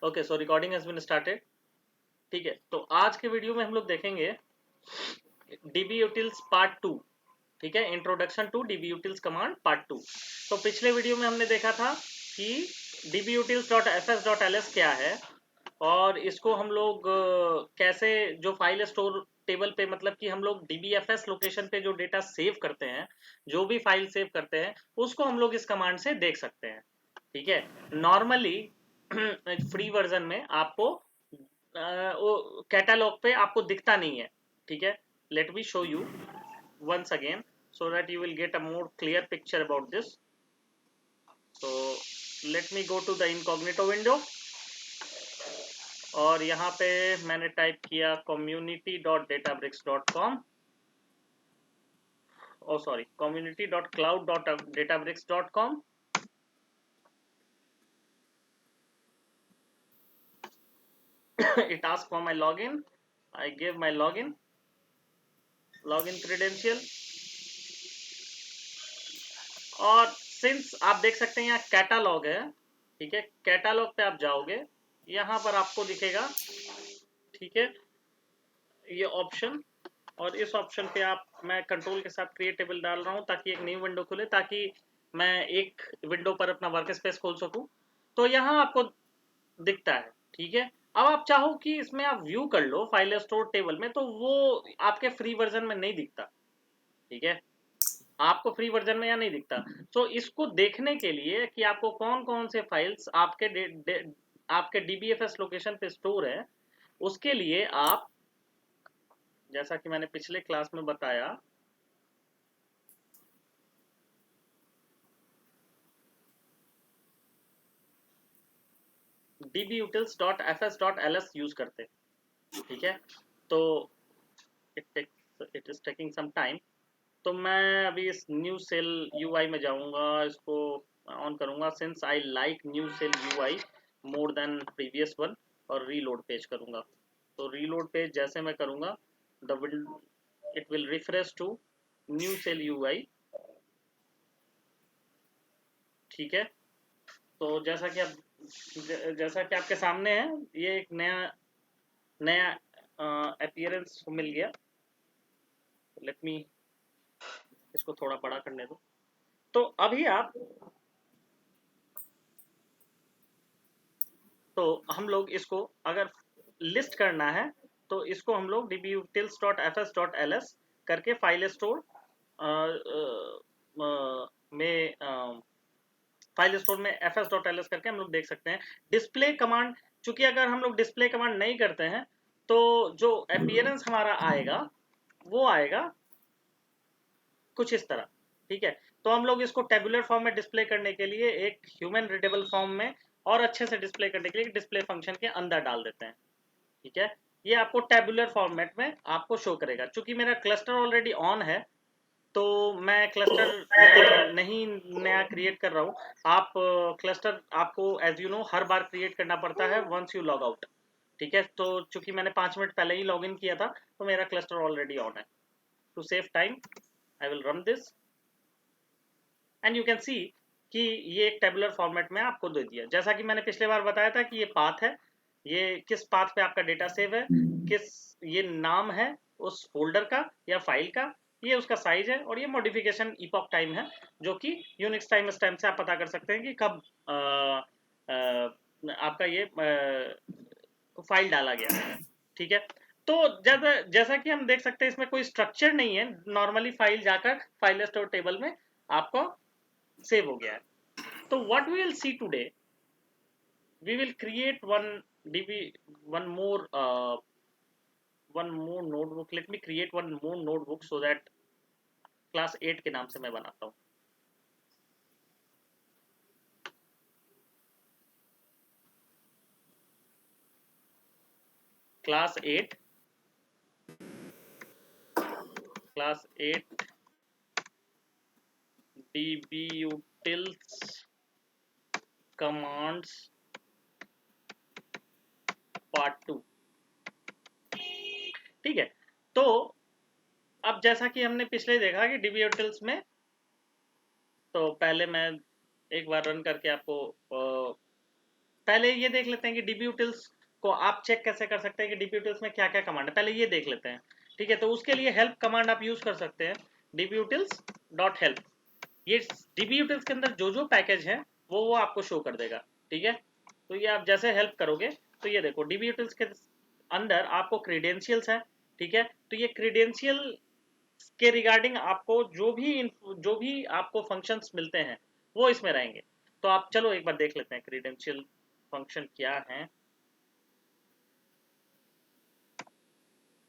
Okay, so recording has been started. ठीक है, तो आज के वीडियो में हम लोग देखेंगे डीबी यूटिल्स पार्ट 2। ठीक है, introduction to DB utils command part 2। तो पिछले वीडियो में हमने देखा था कि dbutils.fs.ls क्या है और इसको हम लोग कैसे जो फाइल स्टोर टेबल पे, मतलब कि हम लोग dbfs लोकेशन पे जो डेटा सेव करते हैं, जो भी फाइल सेव करते हैं उसको हम लोग इस कमांड से देख सकते हैं। ठीक है, नॉर्मली फ्री वर्जन में आपको वो कैटलॉग पे आपको दिखता नहीं है। ठीक है, let me show you once again so that you will get a more clear picture about this. So let me go to the incognito window और यहाँ पे मैंने टाइप किया community.databricks.com, oh sorry, community.cloud.databricks.com. It asks for my login. I gave my login credential और since आप देख सकते हैं यहाँ कैटालॉग है। ठीक है, कैटालॉग पे आप जाओगे, यहाँ पर आपको दिखेगा, ठीक है, ये ऑप्शन, और इस ऑप्शन पे आप, मैं कंट्रोल के साथ क्रिएट टेबल डाल रहा हूँ ताकि एक न्यू विंडो खुले, ताकि मैं एक विंडो पर अपना वर्क स्पेस खोल सकूं। तो यहाँ आपको दिखता है। ठीक है, अब आप चाहो कि इसमें आप व्यू कर लो फाइल स्टोर टेबल में, तो वो आपके फ्री वर्जन में नहीं दिखता। ठीक है, आपको फ्री वर्जन में या नहीं दिखता। तो इसको देखने के लिए कि आपको कौन कौन से फाइल्स आपके डीबीएफएस लोकेशन पे स्टोर है, उसके लिए आप, जैसा कि मैंने पिछले क्लास में बताया, dbutils.fs.ls यूज करते हैं। ठीक है, तो it is taking some time. तो मैं अभी इस न्यू सेल यूआई में जाऊंगा, इसको ऑन करूंगा, since I like new cell UI more than previous one, और रीलोड पेज करूंगा। तो रीलोड पेज जैसे मैं करूंगा, the it will refresh to new cell UI. ठीक है, तो जैसा कि आपके सामने है, ये एक नया नया अपीयरेंस मिल गया। लेट मी इसको थोड़ा बड़ा करने दो। तो अभी आप, तो हम लोग इसको अगर लिस्ट करना है, तो इसको हम लोग dbutils.fs.ls करके फाइल स्टोर में फाइल स्टोर में fs.ls करके हम लोग देख सकते हैं। डिस्प्ले कमांड, चूंकि अगर हम लोग डिस्प्ले कमांड नहीं करते हैं तो जो अपीयरेंस हमारा आएगा वो आएगा कुछ इस तरह। ठीक है, तो हम लोग इसको टेबुलर फॉर्म में डिस्प्ले करने के लिए एक ह्यूमन रीडेबल फॉर्म में और अच्छे से डिस्प्ले करने के लिए डिस्प्ले फंक्शन के अंदर डाल देते हैं। ठीक है, ये आपको टेबुलर फॉर्मेट में आपको शो करेगा। चूंकि मेरा क्लस्टर ऑलरेडी ऑन है, तो मैं क्लस्टर नहीं नया क्रिएट कर रहा हूँ। आप क्लस्टर आपको एज यू नो हर बार क्रिएट करना पड़ता है वंस यू लॉग आउट। ठीक है, तो चूंकि मैंने 5 मिनट पहले ही लॉग इन किया था, तो मेरा क्लस्टर ऑलरेडी ऑन है। To save time I will run this and you can see कि ये एक टेबुलर फॉर्मेट में आपको दे दिया। जैसा कि मैंने पिछले बार बताया था कि ये पाथ है, ये किस पाथ पे आपका डेटा सेव है, किस ये नाम है उस फोल्डर का या फाइल का, ये उसका साइज है, और ये मॉडिफिकेशन इपॉक टाइम है, जो कि यूनिक्स टाइम स्टैम्प से आप पता कर सकते हैं कि कब आपका ये फाइल डाला गया। ठीक है, तो जैसा जैसा कि हम देख सकते हैं, इसमें कोई स्ट्रक्चर नहीं है। नॉर्मली फाइल जाकर फाइल स्टोर टेबल में आपको सेव हो गया है। तो what we will see today, we will create one more notebook. Let me create one more notebook so that class 8 के नाम से मैं बनाता हूँ। Class 8 dbutils commands part 2। ठीक है, तो अब जैसा कि हमने पिछले देखा कि dbutils में, तो पहले मैं एक बार रन करके आपको पहले ये देख लेते हैं कि dbutils को आप चेक कैसे कर सकते हैं कि dbutils में क्या क्या कमांड है, पहले ये देख लेते हैं। ठीक है, तो उसके लिए हेल्प कमांड आप यूज कर सकते हैं, dbutils.help। ये dbutils के अंदर जो जो पैकेज है वो आपको शो कर देगा। ठीक है, तो ये आप जैसे हेल्प करोगे तो ये देखो dbutils के अंदर आपको क्रीडेंशियल्स है। ठीक है, तो ये क्रीडेंशियल के रिगार्डिंग आपको जो भी आपको फंक्शंस मिलते हैं वो इसमें रहेंगे। तो आप चलो एक बार देख लेते हैं क्रीडेंशियल फंक्शन क्या है।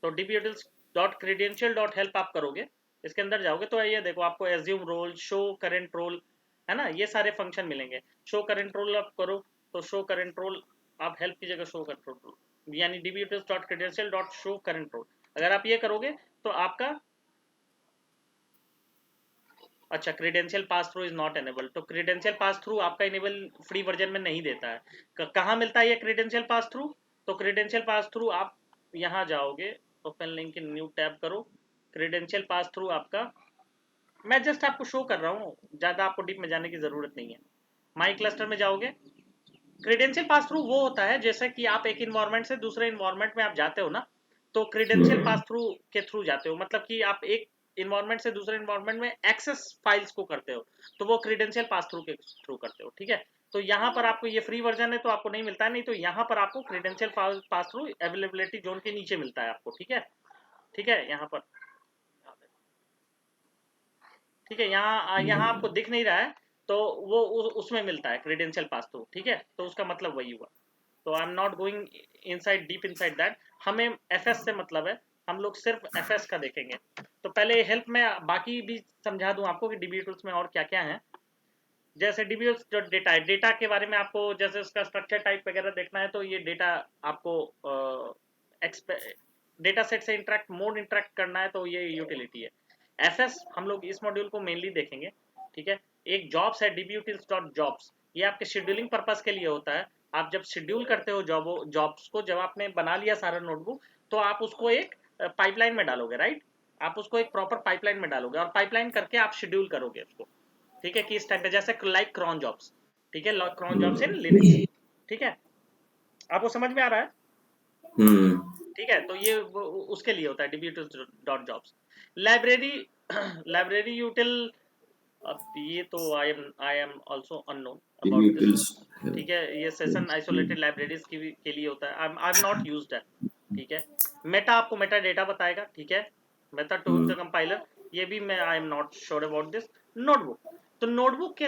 तो dbutils.credential.help आप करोगे, इसके अंदर जाओगे तो ये देखो आपको assume role, show current role, है ना, ये सारे फंक्शन मिलेंगे। शो करंट रोल आप करो तो शो करंट रोल आप हेल्प की जगह शो करंट रोल, यानी dbutils.credential.show करंट रोल अगर आप ये करोगे तो आपका अच्छा credential pass through is not enable. तो क्रीडेंशियल पास थ्रू आपका इनेबल फ्री वर्जन में नहीं देता है। कहाँ मिलता है ये क्रीडेंशियल पास थ्रू? तो क्रीडेंशियल पास थ्रू आप यहाँ जाओगे, open link in new tab करो, क्रीडेंशियल पास थ्रू आपका, मैं जस्ट आपको शो कर रहा हूँ, ज़्यादा आपको डीप में जाने की ज़रूरत नहीं है। माई क्लस्टर में जाओगे, क्रीडेंशियल पास थ्रू वो होता है जैसे कि आप एक इन्वायरमेंट से दूसरे इन्वायरमेंट में आप जाते हो ना, तो क्रीडेंशियल पास थ्रू के थ्रू जाते हो, मतलब कि आप एक इन्वायरमेंट से दूसरे इन्वायरमेंट में एक्सेस फाइल्स को करते हो, तो वो क्रीडेंशियल पास थ्रू के थ्रू करते हो। ठीक है, तो यहाँ पर आपको ये फ्री वर्जन है तो आपको नहीं मिलता है, नहीं तो यहाँ पर आपको credential pass through availability zone के नीचे मिलता है आपको। ठीक है, ठीक है, यहाँ पर ठीक है, यहाँ आपको दिख नहीं रहा है तो वो उसमें मिलता है क्रीडेंशियल पास थ्रू। ठीक है, तो उसका मतलब वही हुआ। तो आई am not going inside deep inside that, हमें एफएस से मतलब है, हम लोग सिर्फ एफएस का देखेंगे। तो पहले हेल्प में बाकी भी समझा दूं आपको कि डीबीटूल्स में और क्या क्या है। जैसे डीबीटूल्स जो डेटा है, डेटा के बारे में आपको जैसे उसका स्ट्रक्चर टाइप वगैरह देखना है तो ये डेटा आपको डेटा सेट से इंटरेक्ट मोड इंटरेक्ट करना है तो ये यूटिलिटी है। एफएस हम लोग इस मॉड्यूल को मेनली देखेंगे। ठीक है, एक जॉब्स है dbutils.jobs, ये आपके शेड्यूलिंग पर्पस के लिए होता है। आप जब शेड्यूल करते हो जॉब्स को, जब आपने बना लिया सारा नोटबुक तो आप उसको एक पाइपलाइन में डालोगे, राइट, आप उसको एक प्रॉपर पाइपलाइन में डालोगे और पाइपलाइन करके आप शेड्यूल करोगे उसको। ठीक है, कि इस टाइम पे जैसे लाइक क्रॉन जॉब्स। ठीक है, क्रॉन जॉब्स इन लिनक्स। ठीक है, आपको समझ में आ रहा है? ठीक है, तो ये उसके लिए होता है dbutils.jobs। लाइब्रेरी लाइब्रेरी यूटिल, अब ये तो I am also unknown about this. ठीक है, ये सेशन आइसोलेटेड लाइब्रेरीज के लिए होता है, आई एम नॉट यूज्ड है। ठीक है, मेटा आपको मेटा डेटा बताएगा। ठीक है, मेथड टू द कंपाइलर, ये भी मैं आई am not sure about this. Notebook, तो नोटबुक के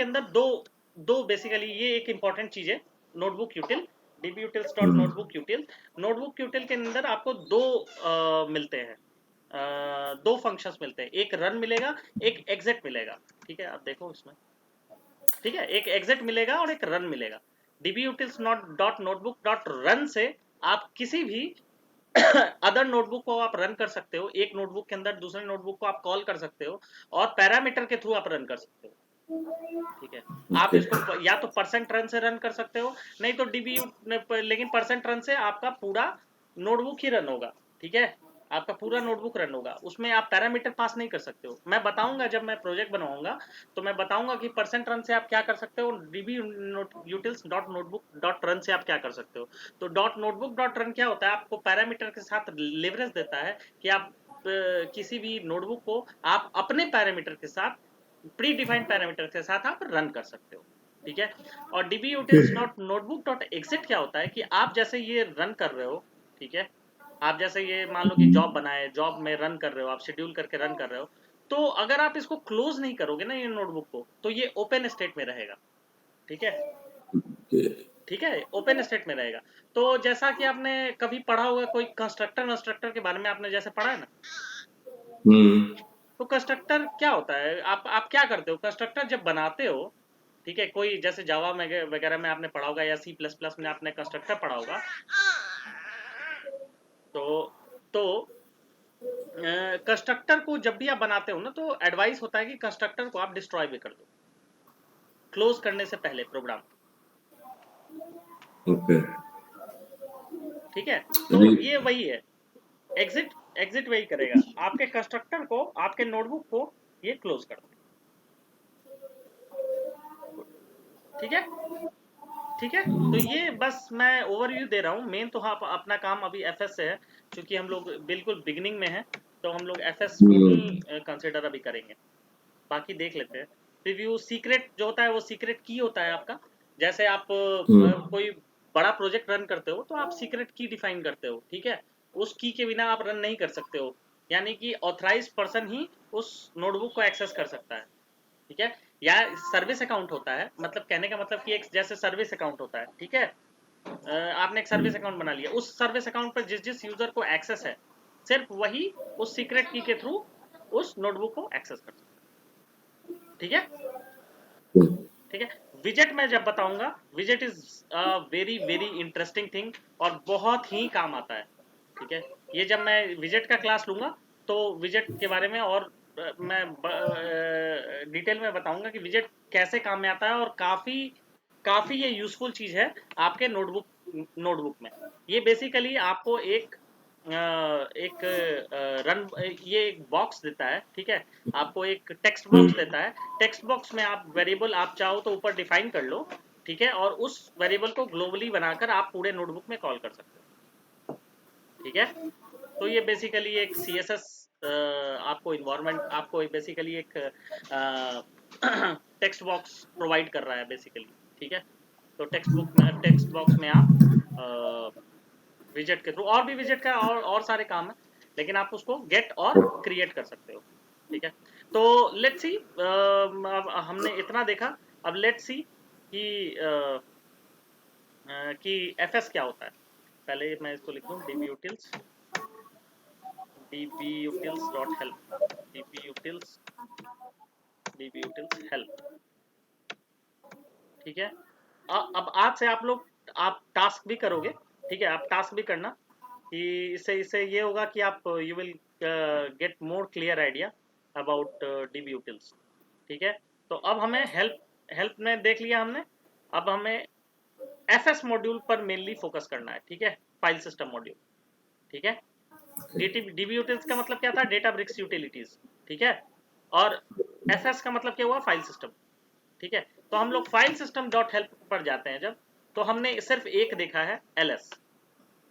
अंदर दो दो बेसिकली ये एक इंपॉर्टेंट चीज है, नोटबुक यूटिल, dbutils.notebook util। नोटबुक यूटिल के अंदर आपको दो मिलते हैं, दो फंक्शंस मिलते हैं, एक रन मिलेगा, एक एग्जिट मिलेगा। ठीक है, आप देखो इसमें, ठीक है, एक एग्जिट मिलेगा और एक रन मिलेगा। dbutils.notebook.run से आप किसी भी अदर नोटबुक को आप रन कर सकते हो, एक नोटबुक के अंदर दूसरे नोटबुक को आप कॉल कर सकते हो और पैरामीटर के थ्रू आप रन कर सकते हो। ठीक है, आप इसको या तो परसेंट रन से रन कर सकते हो, नहीं तो लेकिन परसेंट रन से आपका पूरा नोटबुक ही रन होगा। ठीक है, आपका पूरा नोटबुक रन होगा, उसमें आप पैरामीटर पास नहीं कर सकते हो। मैं बताऊंगा जब मैं प्रोजेक्ट बनाऊंगा तो मैं बताऊंगा कि परसेंट रन से आप क्या कर सकते हो, dbutils.notebook.run से आप क्या कर सकते हो। तो .notebook.run क्या होता है, आपको पैरामीटर के साथ लेवरेज देता है कि आप किसी भी नोटबुक को आप अपने पैरामीटर के साथ, प्री डिफाइंड पैरामीटर के साथ आप रन कर सकते हो। ठीक है, और dbutils.notebook.exit क्या होता है कि आप जैसे ये रन कर रहे हो, ठीक है, आप जैसे ये मान लो कि जॉब बनाए, जॉब में रन कर रहे हो, आप शेड्यूल करके रन कर रहे हो, तो अगर आप इसको क्लोज नहीं करोगे ना ये नोटबुक को, तो ये ओपन स्टेट में रहेगा। ठीक है, ठीक है, ओपन स्टेट में रहेगा। तो जैसा कि आपने कभी पढ़ा होगा कोई कंस्ट्रक्टर के बारे में आपने जैसे पढ़ा है ना, तो कंस्ट्रक्टर क्या होता है, आप क्या करते हो, कंस्ट्रक्टर जब बनाते हो, ठीक है, कोई जैसे जावा वगैरह में आपने पढ़ा होगा या C++ में आपने कंस्ट्रक्टर पढ़ा होगा, तो कंस्ट्रक्टर को जब भी आप बनाते हो ना तो एडवाइस होता है कि कंस्ट्रक्टर को आप डिस्ट्रॉय भी कर दो क्लोज करने से पहले प्रोग्राम। ओके, ठीक है, तो ये वही है, एग्जिट वही करेगा, आपके कंस्ट्रक्टर को, आपके नोटबुक को ये क्लोज कर दो। ठीक है, ठीक है, तो ये बस मैं ओवरव्यू दे रहा हूँ। मेन तो हाँ अपना काम अभी एफएस से है, क्योंकि हम लोग बिल्कुल बिगिनिंग में है, तो हम लोग एफएस को ही कंसिडर अभी करेंगे। बाकी देख लेते हैं। रिव्यू सीक्रेट जो होता है वो सीक्रेट की होता है आपका। जैसे आप कोई बड़ा प्रोजेक्ट रन करते हो तो आप सीक्रेट की डिफाइन करते हो, ठीक है। उस की के बिना आप रन नहीं कर सकते हो, यानी कि ऑथराइज्ड पर्सन ही उस नोटबुक को एक्सेस कर सकता है, ठीक है। या सर्विस अकाउंट होता है, मतलब कहने का मतलब कि एक जैसे सर्विस अकाउंट होता है, ठीक है। आपने एक सर्विस अकाउंट बना लिया, उस सर्विस अकाउंट पर जिस जिस यूजर को एक्सेस है, सिर्फ वही उस सीक्रेट की के थ्रू उस नोटबुक को एक्सेस कर सकता है, ठीक है। ठीक है, विजेट मैं जब बताऊंगा, विजेट is very very interesting thing और बहुत ही काम आता है, ठीक है। ये जब मैं विजेट का क्लास लूंगा तो विजेट के बारे में और मैं डिटेल में बताऊंगा कि विजेट कैसे काम में आता है, और काफी काफी ये यूजफुल चीज है आपके नोटबुक में। ये बेसिकली आपको एक रन ये एक बॉक्स देता है, ठीक है। आपको एक टेक्स्ट बॉक्स देता है, टेक्स्ट बॉक्स में आप वेरिएबल आप चाहो तो ऊपर डिफाइन कर लो, ठीक है, और उस वेरिएबल को ग्लोबली बनाकर आप पूरे नोटबुक में कॉल कर सकते हो, ठीक है। तो ये बेसिकली एक सीएसएस आपको इन्वायरमेंट, आपको बेसिकली एक टेक्स्ट बॉक्स प्रोवाइड कर रहा है बेसिकली, ठीक है। तो टेक्स्ट बॉक्स में आप विजेट के थ्रू, और भी विजेट का और सारे काम है, लेकिन आप उसको गेट और क्रिएट कर सकते हो, ठीक है। तो लेट्स सी, अब हमने इतना देखा, अब लेट्स सी कि एफएस क्या होता है। पहले मैं इसको लिख दूं, dbutils dbutils help, ठीक है। अब आज से आप टास्क भी करोगे, ठीक है। आप टास्क भी करना, कि इससे इससे ये होगा कि आप you will get more clear idea about dbutils, ठीक है। तो अब हमें हेल्प हेल्प में देख लिया हमने, अब हमें एफएस मॉड्यूल पर मेनली फोकस करना है, ठीक है। फाइल सिस्टम मॉड्यूल, ठीक है। dbutils का मतलब क्या था, डेटा ब्रिक्स यूटिलिटीज, ठीक है। और एफएस का मतलब क्या हुआ, फाइल सिस्टम, ठीक है। तो हम लोग फाइल सिस्टम डॉट हेल्प पर जाते हैं जब, तो हमने सिर्फ एक देखा है एलएस,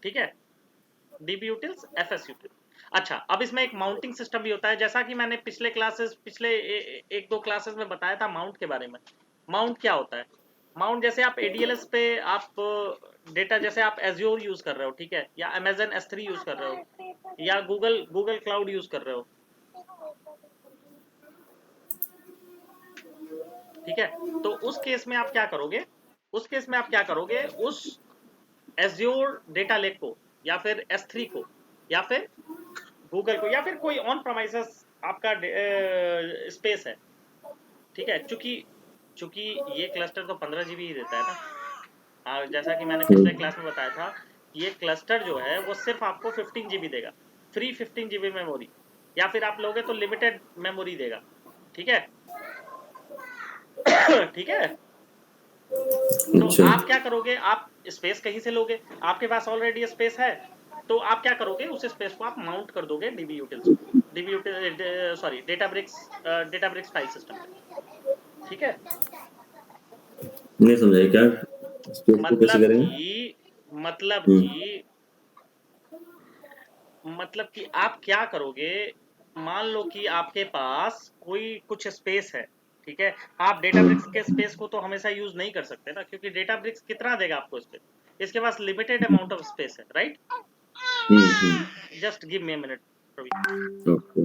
ठीक है, dbutils fs utils। अच्छा, अब इसमें एक माउंटिंग सिस्टम भी होता है, जैसा कि मैंने पिछले एक दो क्लासेस में बताया था माउंट के बारे में। माउंट क्या होता है, माउंट जैसे आप एडीएलएस पे आप डेटा, जैसे आप एज्योर यूज कर रहे हो, ठीक है, या अमेजन S3 यूज कर रहे हो, या गूगल क्लाउड यूज कर रहे हो, ठीक है। तो उस केस में आप क्या करोगे, उस एज्योर डेटा लेक को, या फिर S3 को, या फिर गूगल को, या फिर कोई ऑन प्रोमाइसेस आपका स्पेस है, ठीक है। चूंकि चूंकि ये क्लस्टर तो 15 GB ही देता है ना, जैसा कि मैंने पिछले क्लास में बताया था, ये क्लस्टर जो है वो सिर्फ आपको 15 GB देगा, फ्री 15 GB मेमोरी, या फिर आप लोगे तो लिमिटेड मेमोरी देगा, ठीक है। ठीक है, तो अच्छा। आप क्या करोगे, आप स्पेस कहीं से लोगे, आपके पास ऑलरेडी स्पेस है, तो आप क्या करोगे, उस स्पेस को आप माउंट कर दोगे dbutils sorry Databricks file system पे, ठीक है। नहीं समझा क्या, स्पेस को कैसे मतलब करेंगे? कि मतलब हम्म कि मतलब कि आप क्या करोगे, मान लो कि आपके पास कोई कुछ स्पेस है, ठीक है। आप डेटाब्रिक्स के स्पेस को तो हमेशा यूज नहीं कर सकते ना, क्योंकि डेटाब्रिक्स कितना देगा आपको स्पेस, इसके पास लिमिटेड अमाउंट ऑफ स्पेस है, right. Hmm. Just give me a minute, okay.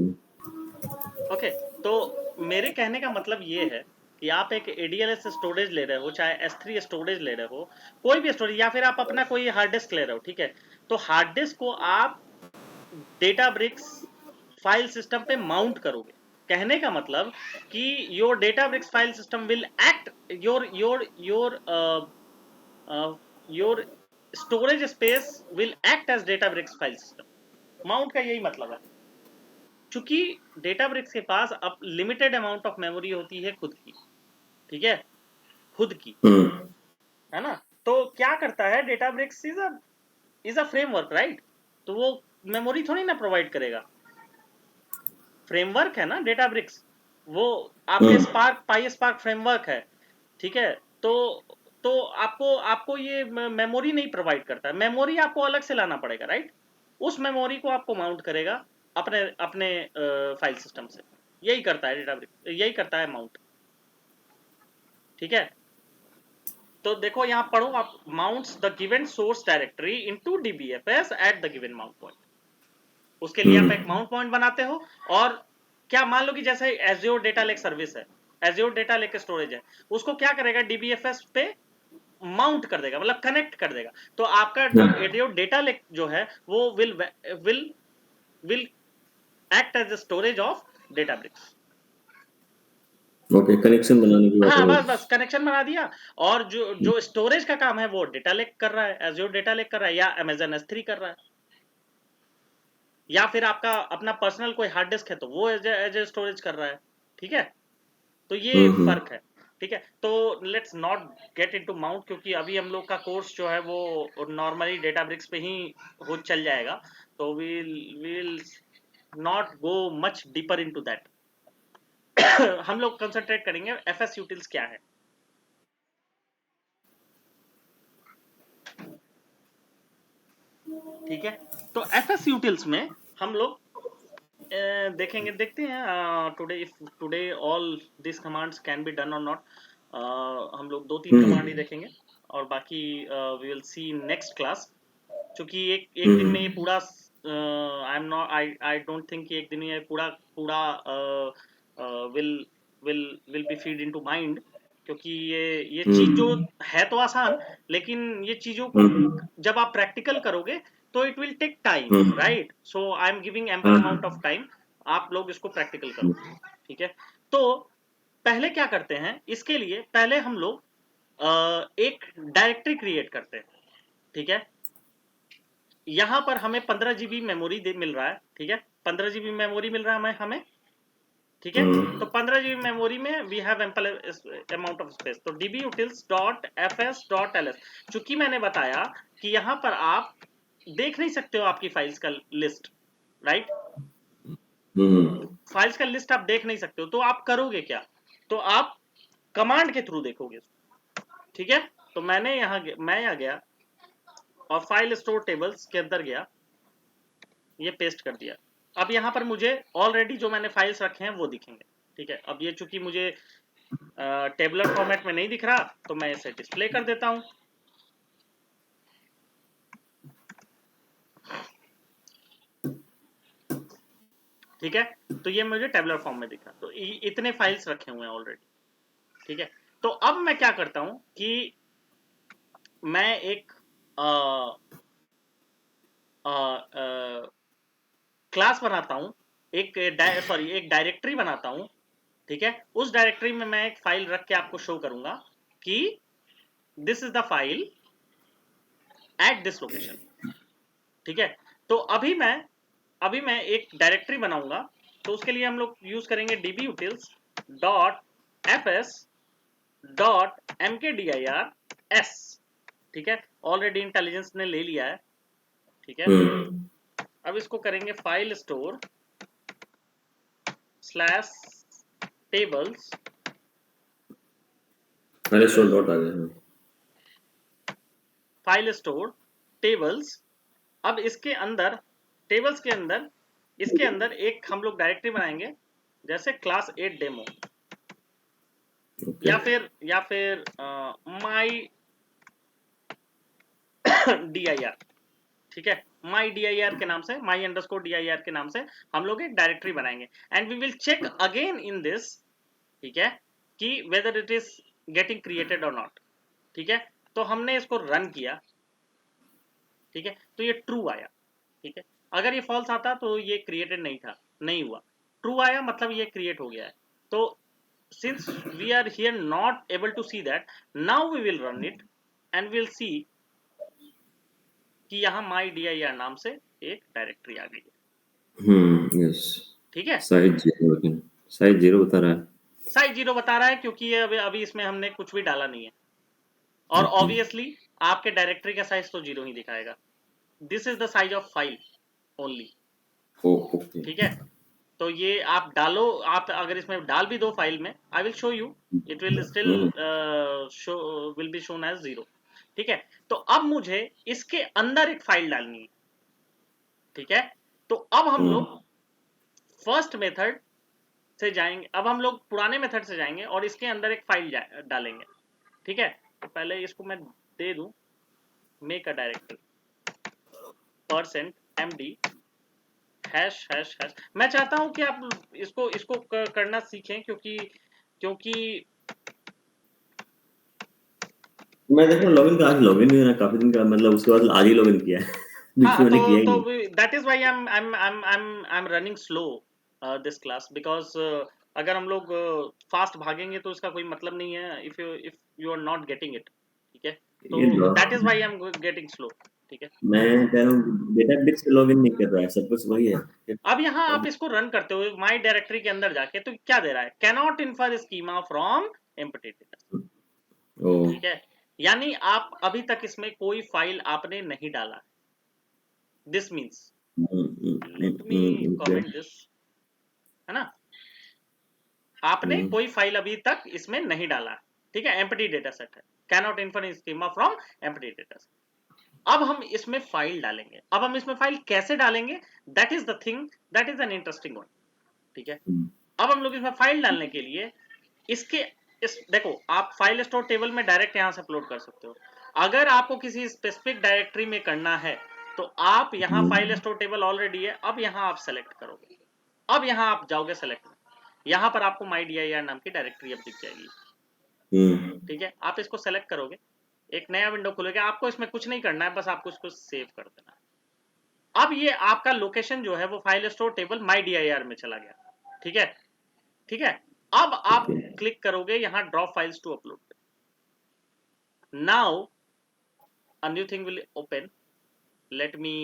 Okay. तो मेरे कहने का मतलब ये है कि आप एक ADLS स्टोरेज ले रहे हो, चाहे S3 स्टोरेज ले रहे हो, कोई भी स्टोरेज, या फिर आप अपना कोई हार्ड डिस्क ले रहे हो, ठीक है। तो हार्ड डिस्क को आप डेटाब्रिक्स फाइल सिस्टम पे माउंट करोगे। कहने का मतलब कि your Databricks file system will act, your storage space will act as Databricks file system. Mount का यही मतलब है, चूंकि डेटाब्रिक्स के पास अब लिमिटेड अमाउंट ऑफ मेमोरी होती है खुद की, ठीक है, खुद की, है ना। तो क्या करता है, Databricks is a framework, right. तो वो मेमोरी थोड़ी ना प्रोवाइड करेगा, फ्रेमवर्क है ना डेटाब्रिक्स, वो आपके स्पार्क फ्रेमवर्क है, ठीक है। तो तो आपको ये मेमोरी नहीं प्रोवाइड करता है, मेमोरी आपको अलग से लाना पड़ेगा, राइट। उस मेमोरी को आपको माउंट करेगा अपने अपने फाइल सिस्टम से। यही करता है डेटाब्रिक्स, यही करता है माउंट, ठीक है। तो देखो यहाँ पढ़ो आप, mounts the given source directory into DBFS at the given mount point. उसके लिए आप एक माउंट पॉइंट बनाते हो, और क्या मान लो कि जैसे एज्योर डेटा लेक सर्विस है, एज्योर डेटा लेक स्टोरेज है, उसको क्या करेगा डीबीएफएस पे माउंट कर देगा, मतलब कनेक्ट कर देगा। तो आपका जो एज्योर डेटा लेक जो है वो will act as a storage of Databricks. Okay, connection बनाने की बात हाँ, है। बस कनेक्शन बना दिया। और जो स्टोरेज का काम है वो डेटा लेक कर रहा है, एज्योर डेटा लेक कर रहा है, या अमेजन S3 कर रहा है, या फिर आपका अपना पर्सनल कोई हार्ड डिस्क है तो वो एज ए स्टोरेज कर रहा है, ठीक है। तो ये फर्क है, ठीक है। तो let's not get into mount, क्योंकि अभी हम लोग का कोर्स जो है वो नॉर्मली डेटाब्रिक्स पे ही हो चल जाएगा, तो we'll not go much deeper into that. हम लोग कंसंट्रेट करेंगे एफएस यूटिल्स क्या है, ठीक है। तो एफएस यूटिल्स में हम लोग देखते हैं today, if today all this commands can be done और नॉट। हम लोग 2-3 कमांड ही देखेंगे, और बाकी we will see next class. क्योंकि एक दिन में ये पूरा I am not I don't think कि एक दिन में ये पूरा पूरा will will will be feed into mind, क्योंकि ये चीज जो है तो आसान, लेकिन ये चीजों को जब आप प्रैक्टिकल करोगे तो it will take time, right. So I am giving ample amount of time, आप लोग इसको प्रैक्टिकल करो, ठीक है। तो पहले क्या करते हैं, इसके लिए पहले हम लोग एक डायरेक्टरी क्रिएट करते हैं, ठीक है। यहां पर हमें 15 GB मेमोरी मिल रहा है, ठीक है। 15 GB मेमोरी मिल रहा है हमें, ठीक है। तो 15 GB मेमोरी में we have ample amount of space. तो dbutils.fs.ls, चूंकि मैंने बताया कि यहां पर आप देख नहीं सकते हो आपकी फाइल्स का लिस्ट, राइट। फाइल्स का लिस्ट आप देख नहीं सकते हो, तो आप करोगे क्या, तो आप कमांड के थ्रू देखोगे, ठीक है। तो मैं यहाँ गया और फाइल स्टोर टेबल्स के अंदर गया, ये पेस्ट कर दिया। अब यहाँ पर मुझे ऑलरेडी जो मैंने फाइल्स रखे हैं वो दिखेंगे, ठीक है। अब ये चूंकि मुझे टेबुलर फॉर्मेट में नहीं दिख रहा, तो मैं इसे डिस्प्ले कर देता हूं, ठीक है। तो ये मुझे टेबुलर फॉर्म में दिखा, तो इतने फाइल्स रखे हुए हैं ऑलरेडी, ठीक है। तो अब मैं क्या करता हूं कि मैं एक क्लास बनाता हूं, एक डायरेक्टरी बनाता हूं, ठीक है। उस डायरेक्टरी में मैं एक फाइल रख के आपको शो करूंगा कि this is the file at this location, ठीक है। तो अभी मैं एक डायरेक्टरी बनाऊंगा, तो उसके लिए हम लोग यूज करेंगे dbutils.fs.mkdir, ठीक है। ऑलरेडी इंटेलिजेंस ने ले लिया है, ठीक है। अब इसको करेंगे file store slash tables, file store dot आ गया, फाइल स्टोर टेबल्स। अब इसके अंदर टेबल्स के अंदर इसके अंदर एक हम लोग डायरेक्टरी बनाएंगे, जैसे क्लास 8 डेमो, या फिर माई dir, ठीक है। माई dir के नाम से, माई अंडरस्कोर dir के नाम से हम लोग एक डायरेक्टरी बनाएंगे, and we will check again in this, ठीक है, कि whether it is getting created और नॉट, ठीक है। तो हमने इसको रन किया, ठीक है। तो ये ट्रू आया, ठीक है। अगर ये फॉल्स आता तो ये क्रिएटेड नहीं हुआ। ट्रू आया मतलब ये क्रिएट हो गया है। तो since we are here not able to see that, now we will run it and we'll see कि यहाँ my dir नाम से एक डायरेक्टरी आ गई है, यस। ठीक है। साइज 0, लेकिन साइज 0 बता रहा है। साइज 0 बता रहा है क्योंकि ये अभी इसमें हमने कुछ भी डाला नहीं है, और ऑब्वियसली आपके डायरेक्टरी का साइज तो 0 ही दिखाएगा। This is the size of file only, okay, ठीक है। तो ये आप डालो, आप अगर इसमें डाल भी दो फाइल में, I will show you, it will still show, will be shown as 0। ठीक है, तो अब मुझे इसके अंदर एक फाइल डालनी है। ठीक है, तो अब हम लोग फर्स्ट मेथड से जाएंगे, अब हम लोग पुराने मेथड से जाएंगे और इसके अंदर एक फाइल डालेंगे। ठीक है, तो पहले इसको मैं दे दूं मेक अ डायरेक्टरी %md ###। मैं चाहता हूं कि आप इसको इसको करना सीखें, क्योंकि क्योंकि मैं देख रहा हूँ लॉगिन का, आज लॉगिन नहीं हुआ काफी दिन का, मतलब उसके बाद आज ही लॉगिन किया है। बीच हाँ, में मैंने किया ही तो नहीं। That is why I am running slow this class, because अगर हम लोग फास्ट भागेंगे तो इसका कोई मतलब नहीं है, if you are not getting it. ठीक है, तो ये that is log why I am getting slow. ठीक है, मैं कह रहा हूँ डेटाबेस से लॉगिन नहीं कर रहा है, सब कुछ वही है। अब यहाँ आप इसको रन करते हुए माई डायरेक्टरी के अंदर जाके तो क्या दे रहा है, cannot infer schema from empty data. ओ ठीक है, यानी आप अभी तक इसमें कोई फाइल आपने नहीं डाला। This means, let me okay. Comment this, है ना, आपने कोई फाइल अभी तक इसमें नहीं डाला। ठीक है, एम्प्टी डेटा सेट है, cannot infer schema from empty data set. अब हम इसमें फाइल डालेंगे। अब हम इसमें फाइल कैसे डालेंगे, that is the thing, that is an interesting one. ठीक है, अब हम लोग इसमें फाइल डालने के लिए इसके इस देखो, आप फाइल स्टोर टेबल में डायरेक्ट यहां से अपलोड कर सकते हो। अगर आपको किसी स्पेसिफिक डायरेक्टरी में करना है तो आप यहाँ फाइल स्टोर टेबल ऑलरेडी है, अब यहाँ आप सेलेक्ट करोगे, अब यहाँ आप जाओगे सेलेक्ट में, यहाँ पर आपको mydir नाम की डायरेक्टरी अब दिख जाएगी। ठीक है, आप इसको सेलेक्ट करोगे, एक नया विंडो खुलेगा, आपको इसमें कुछ नहीं करना है, बस आपको इसको सेव कर देना है। अब ये आपका लोकेशन जो है वो फाइल स्टोर टेबल mydir में चला गया। ठीक है, ठीक है, अब आप क्लिक करोगे यहाँ drop files to upload. Now a new thing will open, let me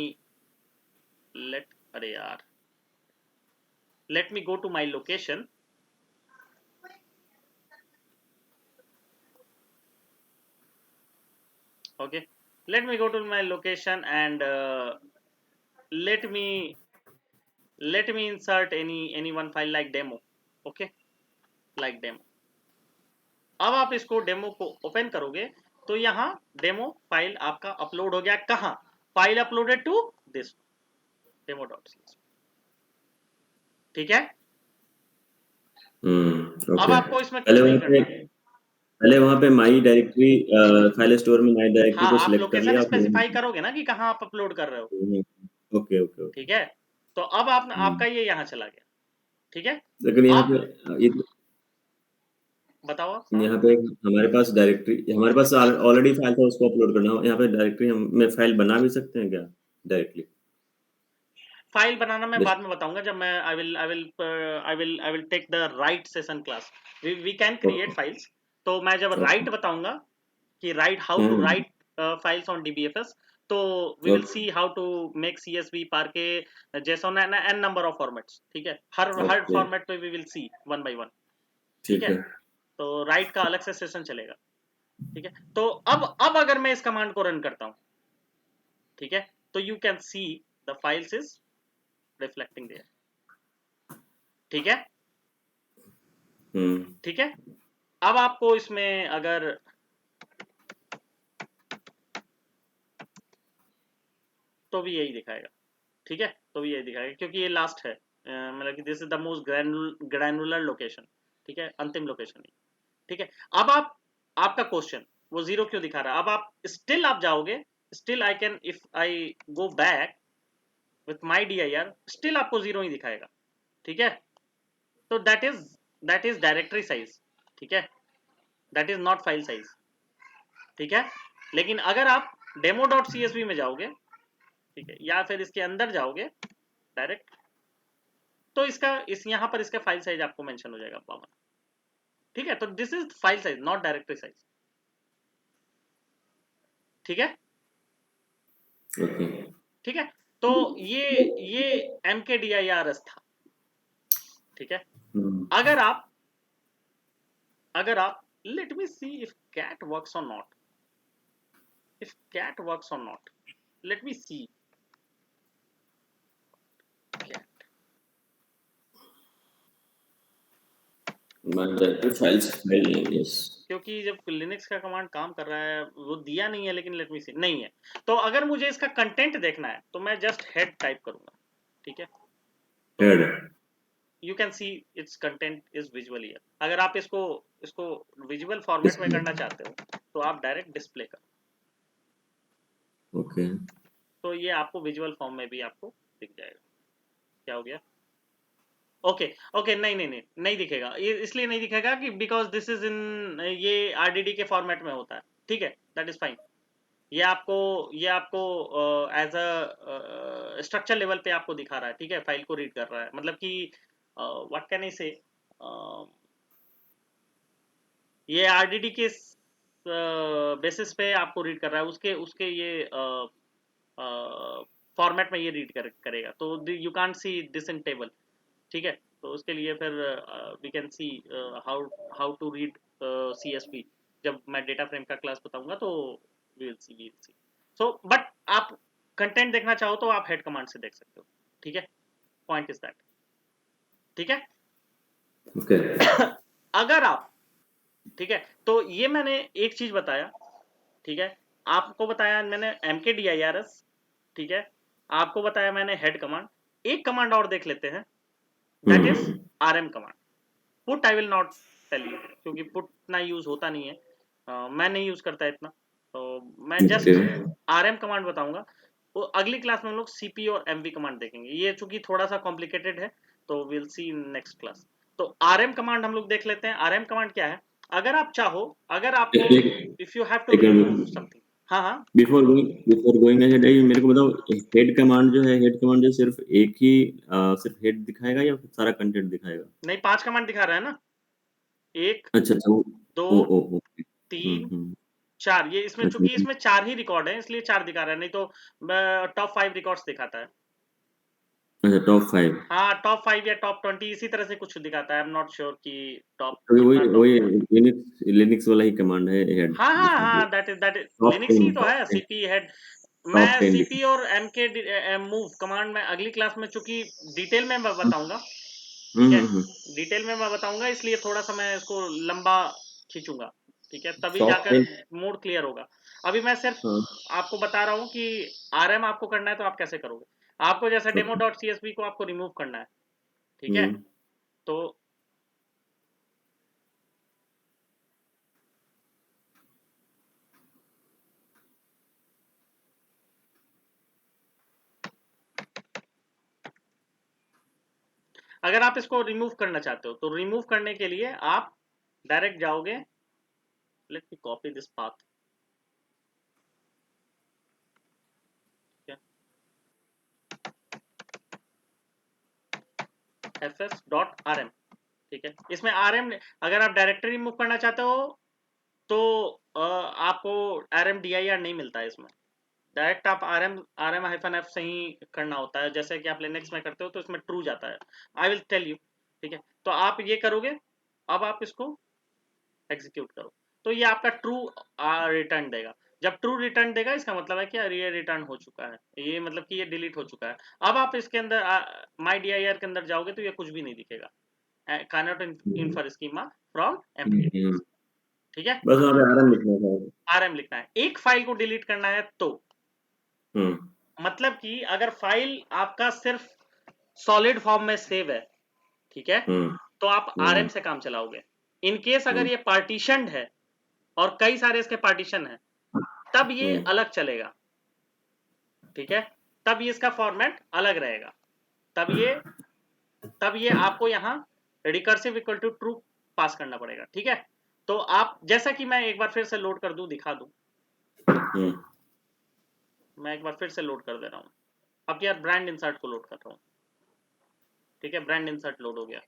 अरे यार, let me go to my location। Okay, let me go to my location and let me insert any one file like demo। Okay, like demo। अब आप इसको demo को open करोगे तो यहाँ demo file आपका अपलोड हो गया। कहाँ, file uploaded to this demo.csv। ठीक है, अब ओके। आपको इसमें कुछ नहीं करना है। पहले वहाँ पे माई डायरेक्टरी फाइल स्टोर में माई डायरेक्टरी हाँ, को आप सिलेक्ट कर लोकेशन लिया स्पेसिफाई करोगे ना कि कहाँ आप अपलोड कर रहे हो। Okay okay okay. ठीक है, तो अब आप आपका ये यहाँ चला गया। ठीक है, लेकिन यहाँ अब पे बताओ आप। हाँ, यहाँ पे हमारे पास डायरेक्टरी, हमारे पास ऑलरेडी फाइल था, उसको अपलोड करना हो, यहाँ पे डायरेक्टरी हम में फाइल बना भी सकते हैं क्या डायरेक्टली? फाइल बनाना मैं बाद में बताऊंगा, जब मैं I will take the write session class, we can create files. तो मैं जब राइट बताऊंगा कि write how to write files on dbfs, तो we will see how to make csv, parquet, json and n number of formats. ठीक है, हर okay format पे we will see one by one. ठीक ठीक है, है। तो राइट का अलग से सेशन चलेगा। ठीक है, तो अब अगर मैं इस कमांड को रन करता हूं, ठीक है, तो you can see the files is reflecting there. ठीक है, ठीक है, अब आपको इसमें अगर तो भी यही दिखाएगा। ठीक है, तो भी यही दिखाएगा क्योंकि ये लास्ट है, मतलब कि this is the most granular location. ठीक है, अंतिम लोकेशन है। ठीक है, अब आप आपका क्वेश्चन वो 0 क्यों दिखा रहा है, अब आप स्टिल आप जाओगे, still I can if I go back with my dir, still आपको 0 ही दिखाएगा। ठीक है, तो दैट इज डायरेक्टरी साइज। ठीक है, that is not file size. ठीक है, लेकिन अगर आप demo.csv में जाओगे, ठीक है, या फिर इसके अंदर जाओगे डायरेक्ट, तो इस यहाँ पर इसका फाइल साइज आपको मेंशन हो जाएगा 52। ठीक है, तो this is file size not directory size. ठीक है, ओके ठीक है, तो ये mkdirs था। ठीक है, अगर आप let me see if cat works or not, if cat works or not, let me see cat। मैं डायरेक्टरी फाइल्स फाइल यस क्योंकि जब लिनक्स का कमांड काम कर रहा है वो दिया नहीं है, लेकिन लेट मी सी नहीं है। तो अगर मुझे इसका कंटेंट देखना है तो मैं जस्ट हेड टाइप करूंगा, ठीक है। तो head you can see it's content is visual here. अगर आप इसको इसको विजुअल फॉर्मेट में करना चाहते हो तो आप डायरेक्ट डिस्प्ले करो, ओके तो ये आपको विजुअल फॉर्म में भी आपको दिख जाएगा। क्या हो गया? ओके ओके, नहीं नहीं नहीं नहीं दिखेगा, ये इसलिए नहीं दिखेगा कि बिकॉज दिस इज इन ये आरडीडी के फॉर्मेट में होता है, ठीक है, दैट इज फाइन। ये आपको एज अ स्ट्रक्चर लेवल पे आपको दिखा रहा है, ठीक है, फाइल को रीड कर रहा है, मतलब कि व्हाट कैन आई से, ये आरडीडी के बेसिस पे आपको रीड कर रहा है, उसके उसके ये फॉर्मेट में ये रीड करेगा, तो you can't see this in table, ठीक है। तो उसके लिए फिर we can see how how to read CSV. जब मैं डेटा फ्रेम का क्लास बताऊंगा तो we will see. So but आप कंटेंट देखना चाहो तो आप हेड कमांड से देख सकते हो, ठीक है। पॉइंट इज दैट, ठीक है। ओके अगर आप, ठीक है, तो ये मैंने एक चीज बताया, ठीक है, आपको बताया मैंने mkdirs, ठीक है, आपको बताया मैंने हेड कमांड। एक कमांड और देख लेते हैं, that is rm command. Put I will not tell you, क्योंकि पुट इतना यूज होता नहीं है, मैं नहीं यूज करता इतना, तो मैं ओके जस्ट rm कमांड बताऊंगा। वो अगली क्लास में हम लोग cp और mv कमांड देखेंगे, ये चूंकि थोड़ा सा कॉम्प्लिकेटेड है, तो will see in next class. तो rm कमांड हम लोग देख लेते हैं। rm कमांड क्या है? अगर आप चाहो, अगर आपको, एक इफ यू हैव टू एक रिमूव समथिंग, हाँ हाँ, बिफोर गोइंग अहेड मेरे को बताओ हेड कमांड जो है हेड कमांड जो सिर्फ एक ही सिर्फ हेड दिखाएगा या फिर सारा कंटेंट दिखाएगा नहीं 5 कमांड दिखा रहा है ना, 1 अच्छा अच्छा 2 ओ ओके 3 4, ये इसमें चूंकि अच्छा इसमें 4 ही रिकॉर्ड है इसलिए 4 दिखा रहा है, नहीं तो टॉप 5 रिकॉर्ड्स दिखाता है। अच्छा टॉप 5 हाँ टॉप 5 या टॉप 20 इसी तरह से कुछ दिखाता है, आई एम नॉट श्योर कि टॉप तो कितना वही टॉप। वही लिनक्स वाला ही कमांड है हेड हाँ हाँ जिसमें हाँ, दैट इज टॉप लिनक्स ही 10 तो है सीपी हेड। टॉप मैं 10 सीपी और mk मूव कमांड में अगली क्लास में चूंकि डिटेल में मैं बताऊंगा, ठीक है, हम्म डिटेल में मैं बताऊंगा, इसलिए थोड़ा सा मैं इसको लंबा खींचूंगा, ठीक है, तभी टॉप जाकर 10 मूड क्लियर होगा। अभी मैं सिर्फ हाँ आपको बता रहा हूँ कि आरएम आपको करना है तो आप कैसे करोगे। आपको जैसे डेमो ओके डॉट सीएसवी को आपको रिमूव करना है, ठीक है, हम्म तो अगर आप इसको रिमूव करना चाहते हो तो रिमूव करने के लिए आप डायरेक्ट जाओगे, let me copy this path, fs.rm, ठीक है। इसमें rm, अगर आप डायरेक्टरी रिमूव करना चाहते हो तो आपको rm dir नहीं मिलता है इसमें, डायरेक्ट आप rm हाइफन f से ही करना होता है, जैसे कि आप लिनक्स में करते हो तो इसमें ट्रू जाता है। आई विल टेल यू, ठीक है। तो आप ये करोगे, अब आप इसको एग्जीक्यूट करो, तो ये आपका ट्रू रिटर्न देगा। जब ट्रू रिटर्न देगा इसका मतलब है कि ये रिटर्न हो चुका है, ये मतलब कि ये डिलीट हो चुका है। अब आप इसके अंदर माई dir के अंदर जाओगे तो ये कुछ भी नहीं दिखेगा, cannot infer schema from hmm, mkdir, ठीक है। बस वहाँ पे आराम लिखना था rm लिखना है। एक फाइल को डिलीट करना है तो हम्म मतलब कि अगर फाइल आपका सिर्फ सॉलिड फॉर्म में सेव है, ठीक है, हम्म तो आप हम्म rm से काम चलाओगे। इन केस अगर हम्म ये पार्टीशनड है और कई सारे इसके पार्टीशन है, तब ये हम्म अलग चलेगा, ठीक है, तब ये इसका फॉर्मेट अलग रहेगा, तब ये आपको यहाँ रिकर्सिव इक्वल टू ट्रू पास करना पड़ेगा, ठीक है। तो आप जैसा कि मैं एक बार फिर से लोड कर दूं, दिखा दूं, हम्म मैं एक बार फिर से लोड कर दे रहा हूँ। अब यार ब्रांड इंसर्ट को लोड कर रहा हूँ, ठीक है, ब्रांड इंसर्ट लोड हो गया।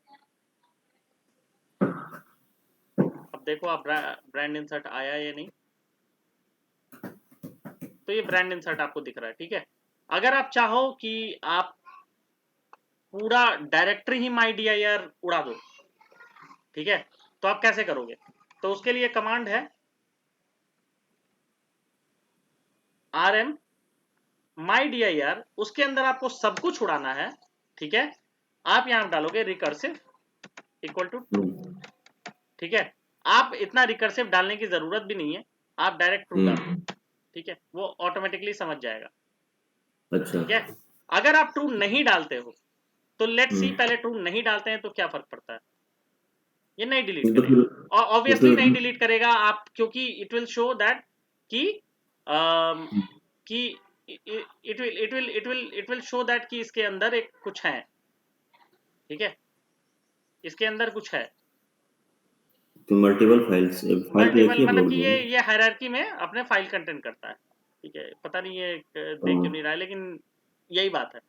अब देखो आप ब्रांड इंसर्ट आया या नहीं, तो ये ब्रांड इंसर्ट आपको दिख रहा है, ठीक है। अगर आप चाहो कि आप पूरा डायरेक्टरी ही माई dir उड़ा दो, ठीक है, तो आप कैसे करोगे? तो उसके लिए कमांड है rm माई dir, उसके अंदर आपको सब कुछ उड़ाना है, ठीक है। आप यहां डालोगे रिकर्सिव इक्वल टू ट्रू, ठीक है, आप इतना रिकर्सिव डालने की जरूरत भी नहीं है, आप डायरेक्ट ट्रू डाल दो, ठीक है, वो ऑटोमेटिकली समझ जाएगा। अच्छा। ठीक है, अगर आप ट्रू नहीं डालते हो तो लेट्स सी, हम्म। पहले ट्रू नहीं डालते हैं तो क्या फर्क पड़ता है, ये नहीं डिलीट तो करेगा, फिर और तो ऑब्वियसली फिर नहीं डिलीट करेगा आप, क्योंकि इट विल शो दैट कि कि इट विल शो दैट कि इसके अंदर एक कुछ है, ठीक है, इसके अंदर कुछ है, तो मल्टीपल फाइल्स, फाइल तो एक मल्टीपल, ही मतलब अपलोड कि हुआ ना। ये हायरार्की में अपने फाइल कंटेंट करता है, ठीक है, पता नहीं ये देख क्यों नहीं रहा है, लेकिन यही बात है।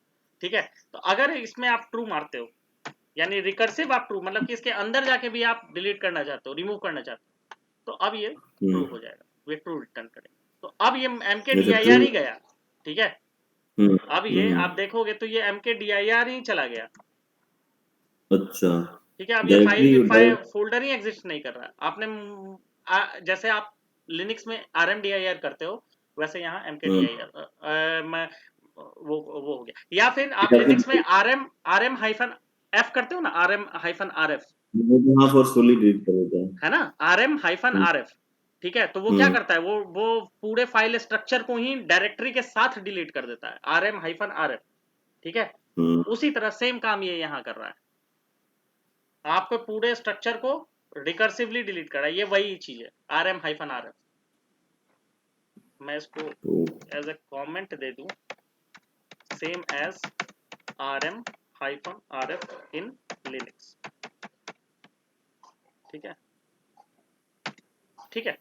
ठीक है, तो अगर इसमें आप ट्रू मारते हो, यानी रिकर्सिव आप ट्रू, मतलब कि इसके अंदर जाके भी आप डिलीट करना चाहते हो, रिमूव करना चाहते हो, तो अब ये ट्रू हो जाएगा, ये ट्रू रिटर्न करेगा। तो अब ये अच्छा, ट्रू। mkdir ही गया, ठीक है, हम्म। अब ये आप देखोगे तो ये mkdir ही चला गया, अच्छा, ठीक है, अब ये डायरेक्टली डायरेक्ट। फोल्डर ही एग्जिस्ट नहीं कर रहा है। आपने जैसे आप लिनक्स में rmdir करते हो, वैसे यहाँ mkdir मैं वो हो गया, या फिर आप या फिर लिनक्स में rm हाइफन f करते हो ना, rm हाइफन rf, वो तो हाँ फोर्सफुली डिलीट कर देता है। है ना, rm हाइफन हम्म। rf, ठीक है, तो वो क्या हम्म। करता है, वो पूरे फाइल स्ट्रक्चर को ही डायरेक्टरी के साथ डिलीट कर देता है, rm हाइफन rf, ठीक है, हम्म। उसी तरह सेम काम ये यहाँ कर रहा है, आपको पूरे स्ट्रक्चर को रिकर्सिवली डिलीट कर रहा है, ये वही चीज है rm हाइफन rf। मैं इसको तो एज ए कमेंट दे दूं, same as rm hyphen rf in Linux, ठीक है, ठीक है,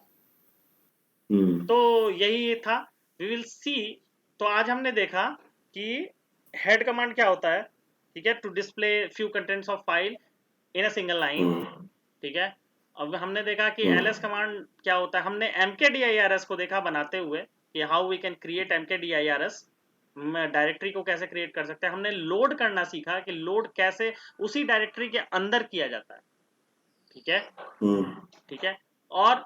हम्म। तो यही था, वी विल सी। तो आज हमने देखा कि हेड कमांड क्या होता है, ठीक है, to display few contents of file in a single line, hmm. ठीक है। अब हमने देखा कि हम्म। ls कमांड क्या होता है, हमने mkdirs को देखा बनाते हुए कि how we can create mkdirs, directory को कैसे क्रिएट कर सकते हैं, हमने लोड करना सीखा कि लोड कैसे उसी डायरेक्टरी के अंदर किया जाता है, ठीक है, हम्म। ठीक है, और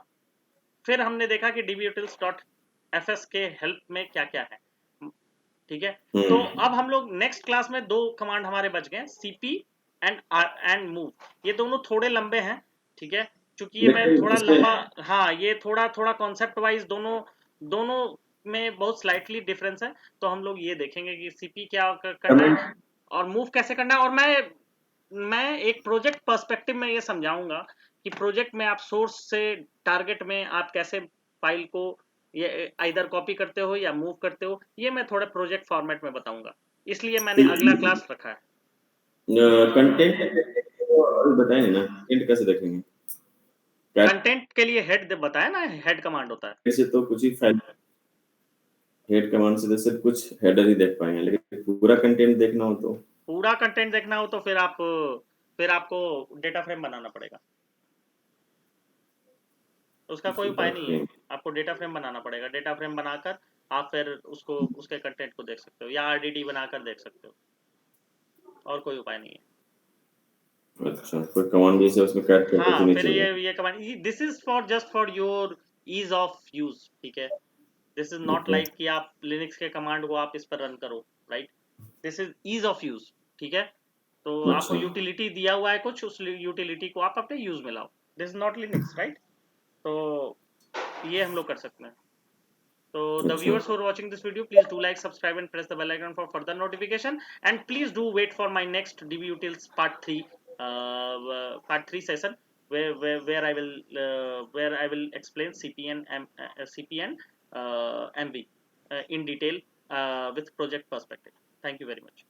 फिर हमने देखा कि dbutils.fs के हेल्प में क्या क्या है, ठीक है। तो हम्म। अब हम लोग नेक्स्ट क्लास में दो कमांड हमारे बच गए, cp एंड मूव, ये दोनों थोड़े लंबे हैं, ठीक है, चूंकि ये मैं लेकिन थोड़ा इसमें लंबा, हाँ ये थोड़ा थोड़ा कॉन्सेप्ट वाइज दोनों दोनों में बहुत स्लाइटली डिफरेंस है, तो हम लोग ये देखेंगे कि cp क्या करना कमेंट। है और मूव कैसे करना है, और मैं एक प्रोजेक्ट पर्सपेक्टिव में ये समझाऊंगा कि प्रोजेक्ट में आप सोर्स से टारगेट में आप कैसे फाइल को ये आइदर कॉपी करते हो या मूव करते हो, ये मैं थोड़ा प्रोजेक्ट फॉर्मेट में बताऊंगा, इसलिए मैंने अगला क्लास रखा है। कंटेंट अभी बताएंगे ना, कंटेंट कैसे देखेंगे? क्या कंटेंट के लिए हेड बताया ना, हेड कमांड होता है, कैसे, तो कुछ ही फाइल हेड कमांड से तो सिर्फ कुछ हेडर ही देख पाएंगे, लेकिन पूरा कंटेंट देखना हो तो पूरा कंटेंट देखना हो तो फिर आपको डेटा फ्रेम बनाना पड़ेगा, उसका कोई डेटा उपाय नहीं है, फ्रेम। आपको डेटा फ्रेम बनाना पड़ेगा, डेटा फ्रेम बनाकर आप फिर उसको उसके कंटेंट को देख सकते हो, या आरडीडी बनाकर देख सकते हो, और कोई उपाय नहीं है। अच्छा, कोई कमांड भी से उसमें कैट करके तो हाँ, नहीं फिर चलेगा? ये command, this is for just for your ease of use, ठीक है, this is not okay. Like कि आप लिनक्स के कमांड को आप इस पर रन करो, right, this is ease of use, ठीक है, तो आपको अच्छा। यूटिलिटी दिया हुआ है कुछ, उस यूटिलिटी को आप अपने यूज में लाओ, this is not Linux, right, तो ये हम लोग कर सकते हैं। So the अच्छा। viewers who are watching this video, please do like, subscribe, and press the bell icon for further notification. And please do wait for my next DBUtils part 3 session, where I will explain CPN CPN MB in detail with project perspective. Thank you very much.